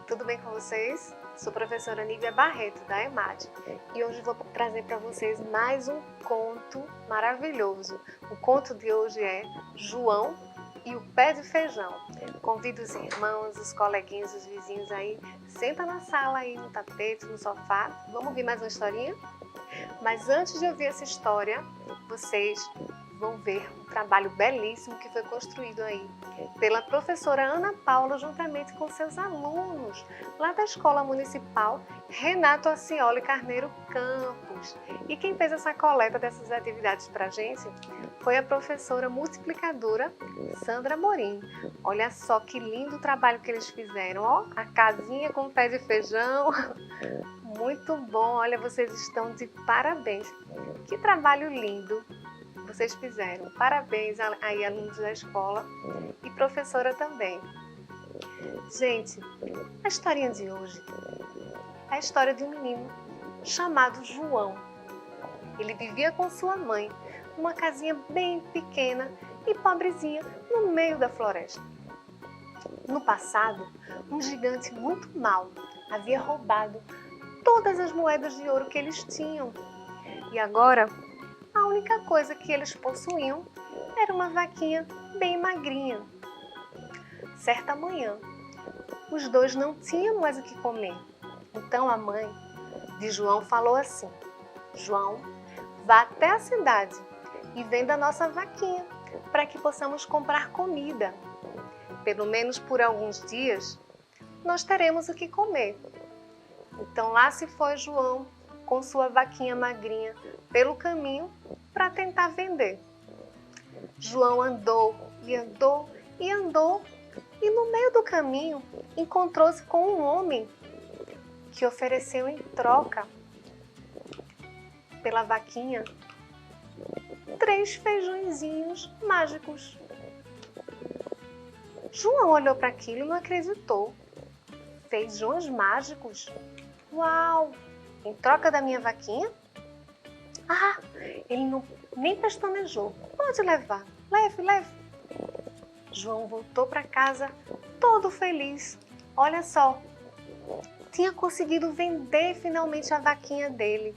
tudo bem com vocês? Sou a professora Nívia Barreto, da EMAD, e hoje vou trazer para vocês mais um conto maravilhoso. O conto de hoje é João e o Pé de Feijão. Convido os irmãos, os coleguinhas, os vizinhos aí, senta na sala aí, no tapete, no sofá. Vamos ouvir mais uma historinha? Mas antes de ouvir essa história, vocês vão ver um trabalho belíssimo que foi construído aí pela professora Ana Paula, juntamente com seus alunos, lá da Escola Municipal Renato Acioli Carneiro Campos. E quem fez essa coleta dessas atividades para a gente foi a professora multiplicadora Sandra Morim. Olha só que lindo o trabalho que eles fizeram, ó, a casinha com pé de feijão. Muito bom, olha, vocês estão de parabéns. Que trabalho lindo vocês fizeram. Parabéns aí, alunos da escola e professora também. Gente, a historinha de hoje é a história de um menino chamado João. Ele vivia com sua mãe numa casinha bem pequena e pobrezinha no meio da floresta. No passado, um gigante muito mau havia roubado todas as moedas de ouro que eles tinham. E agora, a única coisa que eles possuíam era uma vaquinha bem magrinha. Certa manhã, os dois não tinham mais o que comer. Então a mãe de João falou assim: João, vá até a cidade e venda a nossa vaquinha para que possamos comprar comida. Pelo menos por alguns dias, nós teremos o que comer. Então lá se foi João com sua vaquinha magrinha pelo caminho para tentar vender. João andou e andou e andou e no meio do caminho encontrou-se com um homem que ofereceu em troca pela vaquinha 3 feijõezinhos mágicos. João olhou para aquilo e não acreditou. Feijões mágicos? Uau! Em troca da minha vaquinha? Ah, ele nem pestanejou. Pode levar, leve, leve. João voltou para casa todo feliz. Olha só, tinha conseguido vender finalmente a vaquinha dele.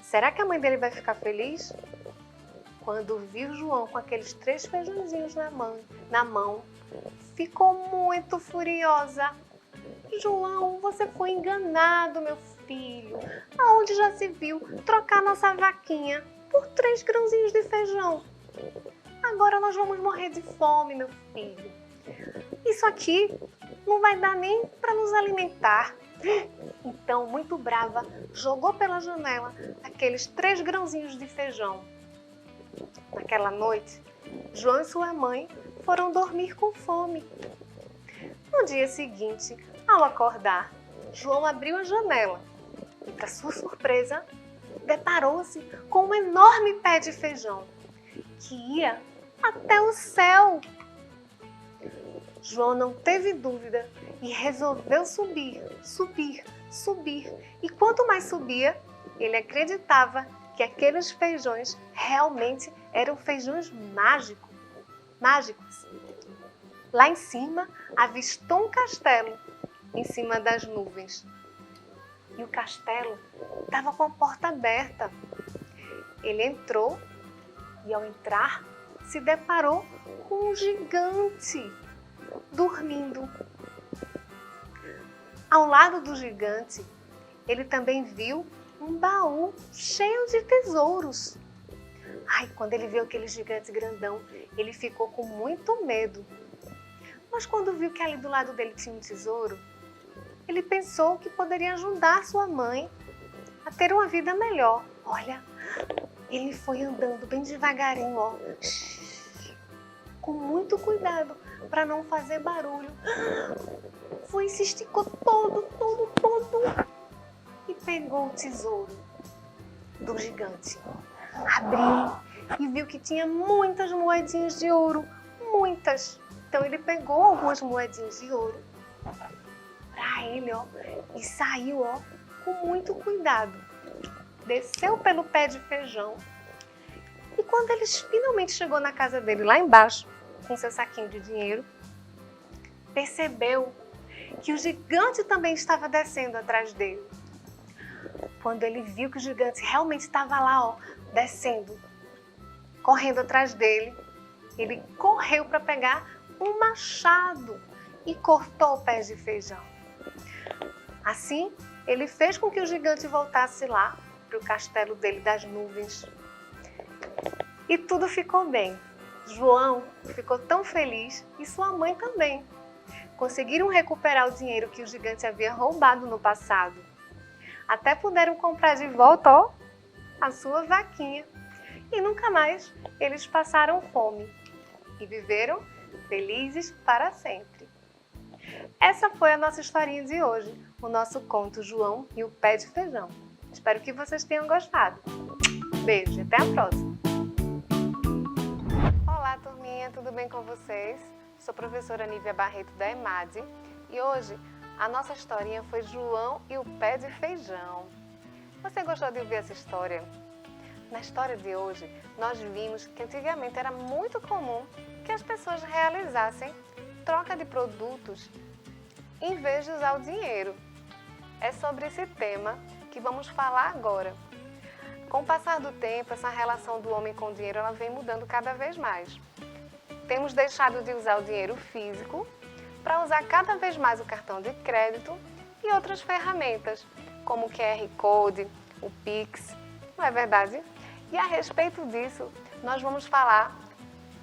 Será que a mãe dele vai ficar feliz? Quando viu João com aqueles 3 feijõezinhos na mão, ficou muito furiosa. João, você foi enganado, meu filho. Aonde já se viu trocar nossa vaquinha por 3 grãozinhos de feijão? Agora nós vamos morrer de fome, meu filho. Isso aqui não vai dar nem para nos alimentar. Então, muito brava, jogou pela janela aqueles 3 grãozinhos de feijão. Naquela noite, João e sua mãe foram dormir com fome. No dia seguinte, ao acordar, João abriu a janela e, para sua surpresa, deparou-se com um enorme pé de feijão que ia até o céu. João não teve dúvida e resolveu subir. E quanto mais subia, ele acreditava que aqueles feijões realmente eram feijões mágicos. Lá em cima, avistou um castelo em cima das nuvens. E o castelo estava com a porta aberta. Ele entrou e, ao entrar, se deparou com um gigante dormindo. Ao lado do gigante, ele também viu um baú cheio de tesouros. Quando ele viu aquele gigante grandão, ele ficou com muito medo. Mas quando viu que ali do lado dele tinha um tesouro, ele pensou que poderia ajudar sua mãe a ter uma vida melhor. Olha, ele foi andando bem devagarinho, ó, com muito cuidado para não fazer barulho. Foi e se esticou todo e pegou o tesouro do gigante. Abriu e viu que tinha muitas moedinhas de ouro, muitas. Então ele pegou algumas moedinhas de ouro para ele, ó, e saiu, ó, com muito cuidado. Desceu pelo pé de feijão e quando ele finalmente chegou na casa dele lá embaixo, com seu saquinho de dinheiro, percebeu que o gigante também estava descendo atrás dele. Quando ele viu que o gigante realmente estava lá, ó, descendo, correndo atrás dele, ele correu para pegar um machado e cortou o pé de feijão. Assim, ele fez com que o gigante voltasse lá para o castelo dele das nuvens. E tudo ficou bem. João ficou tão feliz e sua mãe também. Conseguiram recuperar o dinheiro que o gigante havia roubado no passado. Até puderam comprar de volta, ó, a sua vaquinha. E nunca mais eles passaram fome e viveram felizes para sempre. Essa foi a nossa historinha de hoje, o nosso conto João e o Pé de Feijão. Espero que vocês tenham gostado. Beijo e até a próxima! Olá, turminha, tudo bem com vocês? Sou a professora Nívia Barreto da EMAD e hoje a nossa historinha foi João e o Pé de Feijão. Você gostou de ouvir essa história? Na história de hoje, nós vimos que antigamente era muito comum que as pessoas realizassem troca de produtos em vez de usar o dinheiro. É sobre esse tema que vamos falar agora. Com o passar do tempo, essa relação do homem com o dinheiro ela vem mudando cada vez mais. Temos deixado de usar o dinheiro físico para usar cada vez mais o cartão de crédito e outras ferramentas, como o QR Code, o Pix, não é verdade? E a respeito disso, nós vamos falar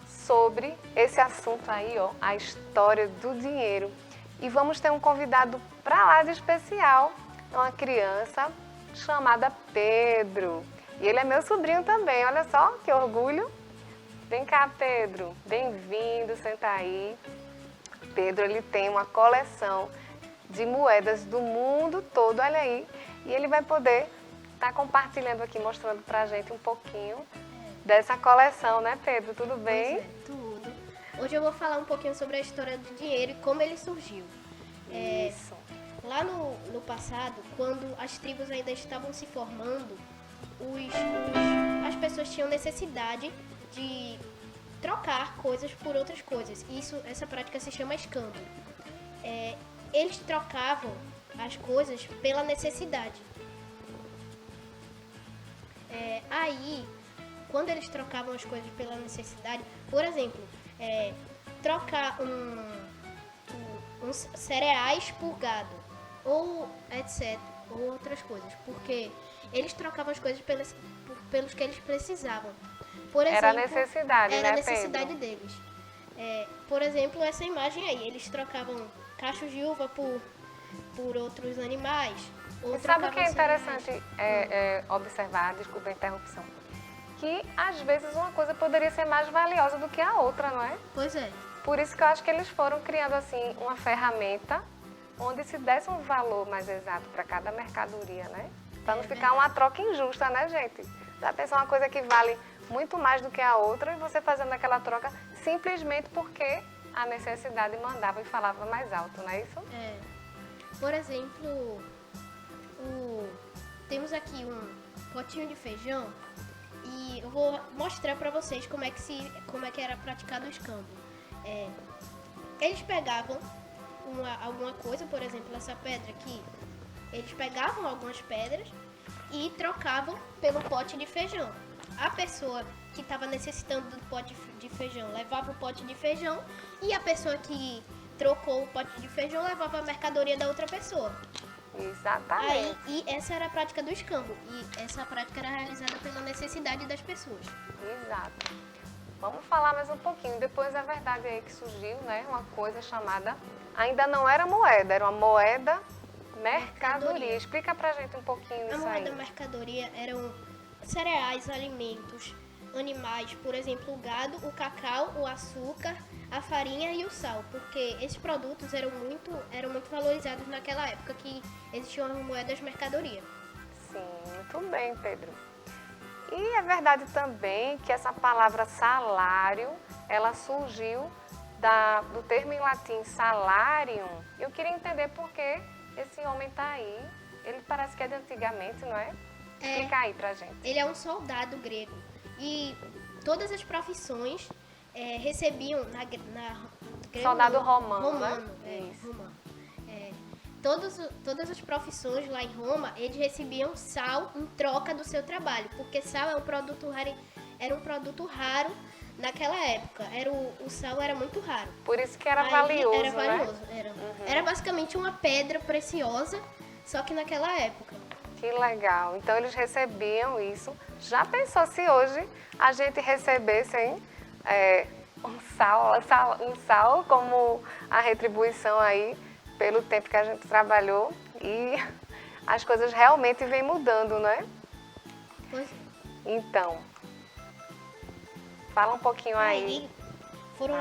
sobre esse assunto aí, ó, a história do dinheiro. E vamos ter um convidado para lá de especial, uma criança chamada Pedro. E ele é meu sobrinho também, olha só que orgulho. Vem cá, Pedro, bem-vindo, senta aí. Pedro, ele tem uma coleção de moedas do mundo todo, olha aí. E ele vai poder estar compartilhando aqui, mostrando pra gente um pouquinho dessa coleção, né, Pedro? Tudo bem? Pois é, tudo. Hoje eu vou falar um pouquinho sobre a história do dinheiro e como ele surgiu. Isso. Lá no passado, quando as tribos ainda estavam se formando, as pessoas tinham necessidade de trocar coisas por outras coisas. Essa prática se chama escambo. Eles trocavam as coisas pela necessidade. Aí, quando eles trocavam as coisas pela necessidade, por exemplo, trocar uns cereais por gado, ou etc., ou outras coisas, porque eles trocavam as coisas pelos que eles precisavam. Por exemplo, Era a necessidade, era né, a necessidade Pedro? deles. Por exemplo, essa imagem aí, eles trocavam cachos de uva por outros animais. Ou E sabe o que é trocavam interessante observar, desculpa a interrupção, que às vezes uma coisa poderia ser mais valiosa do que a outra, não é? Pois é. Por isso que eu acho que eles foram criando assim uma ferramenta onde se desse um valor mais exato para cada mercadoria, né? Para não ficar uma troca injusta, né, gente? Já pensou uma coisa que vale muito mais do que a outra e você fazendo aquela troca simplesmente porque a necessidade mandava e falava mais alto, não é isso? Por exemplo, temos aqui um potinho de feijão e eu vou mostrar para vocês como é que era praticado o escambo. Eles pegavam alguma coisa, por exemplo, essa pedra aqui, eles pegavam algumas pedras e trocavam pelo pote de feijão. A pessoa que estava necessitando do pote de feijão levava o pote de feijão e a pessoa que trocou o pote de feijão levava a mercadoria da outra pessoa. Exatamente. E essa era a prática do escambo. E essa prática era realizada pela necessidade das pessoas. Exato. Vamos falar mais um pouquinho. Depois é verdade aí que surgiu, né, uma coisa chamada, ainda não era moeda, era uma moeda mercadoria. Explica pra gente um pouquinho isso aí. A moeda mercadoria eram cereais, alimentos, animais, por exemplo, o gado, o cacau, o açúcar, a farinha e o sal, porque esses produtos eram muito valorizados naquela época que existiam as moedas mercadoria. Sim, muito bem, Pedro. E é verdade também que essa palavra salário, ela surgiu do termo em latim salarium. Eu queria entender por que esse homem está aí. Ele parece que é de antigamente, não é? Explica aí pra gente. Ele é um soldado grego e todas as profissões recebiam grego Soldado não, romano, romano, né? Isso. romano. Todas as profissões lá em Roma, eles recebiam sal em troca do seu trabalho, porque sal é um produto raro, era um produto raro naquela época. O sal era muito raro. Por isso que era Aí valioso, era valioso, né? era basicamente uma pedra preciosa, só que naquela época. Que legal. Então eles recebiam isso. Já pensou se hoje a gente recebesse, hein, um sal como a retribuição aí pelo tempo que a gente trabalhou e as coisas realmente vêm mudando, né? Pois é. Então, fala um pouquinho aí. Aí foram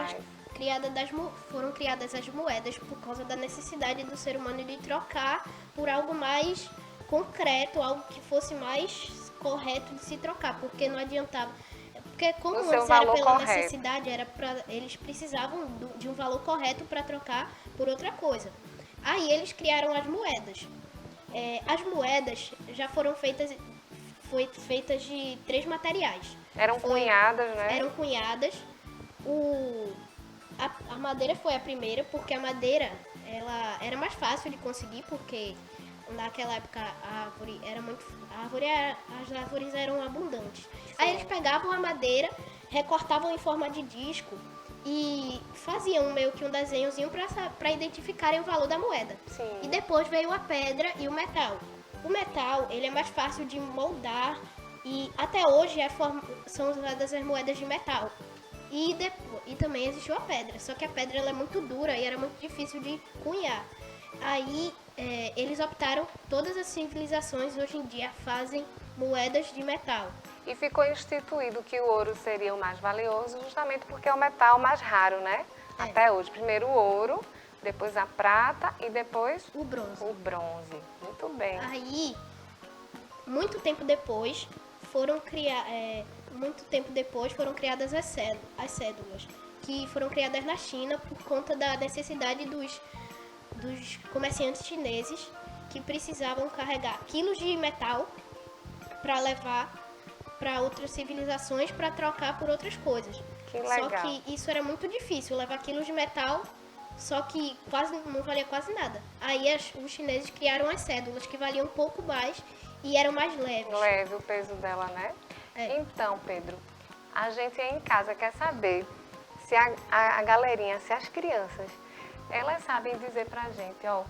criadas as moedas por causa da necessidade do ser humano de trocar por algo mais concreto, algo que fosse mais correto de se trocar, porque não adiantava. Porque como O seu antes era valor pela correto. necessidade, eles precisavam de um valor correto para trocar por outra coisa. Aí eles criaram as moedas. As moedas já foram feitas de 3 materiais. Eram cunhadas, né? Eram cunhadas. A madeira foi a primeira, porque a madeira ela era mais fácil de conseguir, porque naquela época as árvores eram abundantes. Sim. Aí eles pegavam a madeira, recortavam em forma de disco e faziam meio que um desenhozinho para identificarem o valor da moeda. Sim. E depois veio a pedra e o metal. O metal ele é mais fácil de moldar e até hoje são usadas as moedas de metal. E também existiu a pedra, só que a pedra ela é muito dura e era muito difícil de cunhar. Aí eles optaram, todas as civilizações hoje em dia fazem moedas de metal. E ficou instituído que o ouro seria o mais valioso justamente porque é o metal mais raro, né? Até hoje. Primeiro o ouro, depois a prata e depois O bronze. o bronze. Muito bem. Aí, muito tempo depois foram criadas as cédulas, que foram criadas na China por conta da necessidade dos comerciantes chineses que precisavam carregar quilos de metal para levar para outras civilizações para trocar por outras coisas. Que legal. Só que isso era muito difícil, levar quilos de metal, só que não valia quase nada. Aí os chineses criaram as cédulas que valiam um pouco mais e eram mais leves. Leve o peso dela, né? Então, Pedro, a gente aí em casa quer saber se a galerinha, se as crianças, elas sabem dizer pra gente, ó,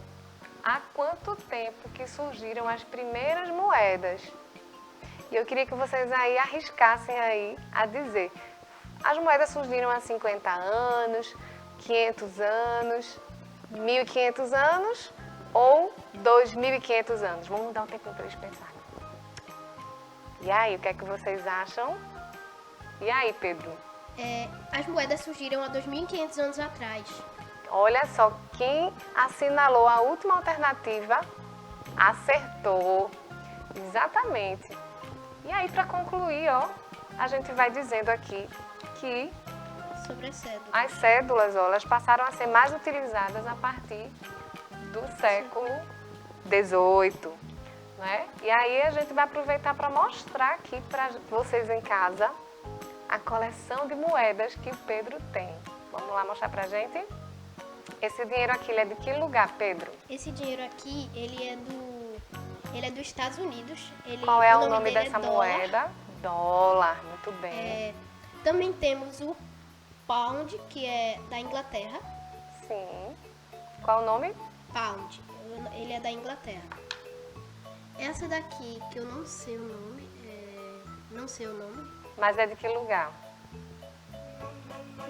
há quanto tempo que surgiram as primeiras moedas? E eu queria que vocês aí arriscassem aí a dizer. As moedas surgiram há 50 anos, 500 anos, 1.500 anos ou 2.500 anos? Vamos dar um tempinho para eles pensarem. E aí, o que é que vocês acham? E aí, Pedro? As moedas surgiram há 2.500 anos atrás. Olha só, quem assinalou a última alternativa acertou. Exatamente. E aí, para concluir, ó, a gente vai dizendo aqui que Sobre as cédulas. as cédulas, ó, elas passaram a ser mais utilizadas a partir do século XVIII, né? E aí a gente vai aproveitar para mostrar aqui para vocês em casa a coleção de moedas que o Pedro tem. Vamos lá mostrar pra gente? Esse dinheiro aqui, ele é de que lugar, Pedro? Esse dinheiro aqui, ele é dos Estados Unidos. Qual é o nome dele dessa dólar. moeda? Dólar, muito bem. Também temos o pound, que é da Inglaterra. Sim. Qual o nome? Pound, ele é da Inglaterra. Essa daqui, que eu não sei o nome, Mas é de que lugar?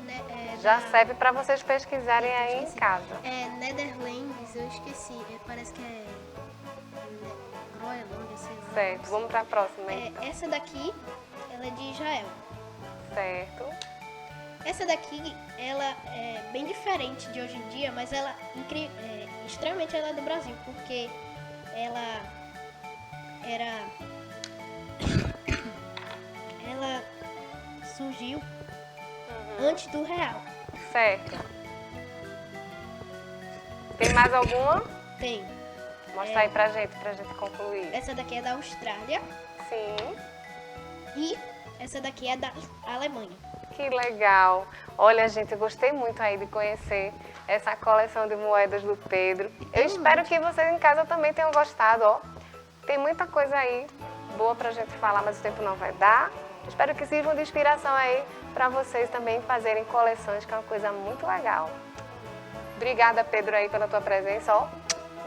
né, Já serve para vocês pesquisarem Eita, aí em esqueci. casa. É Netherlands, eu esqueci, parece que é Groenlândia, sei lá. Certo, vamos para a próxima então. Essa daqui, ela é de Israel. Certo. Essa daqui, ela é bem diferente de hoje em dia, mas ela extremamente ela é do Brasil, porque ela surgiu antes do real. Certo. Tem mais alguma? Tem. Mostra aí pra gente concluir. Essa daqui é da Austrália Sim. e essa daqui é da Alemanha. Que legal. Olha, gente, eu gostei muito aí de conhecer essa coleção de moedas do Pedro. Eu espero que vocês em casa também tenham gostado, ó. Tem muita coisa aí boa pra gente falar, mas o tempo não vai dar. Espero que sirvam de inspiração aí para vocês também fazerem coleções, que é uma coisa muito legal. Obrigada, Pedro, aí pela tua presença, ó.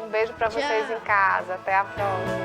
Um beijo para vocês em casa. Até a próxima.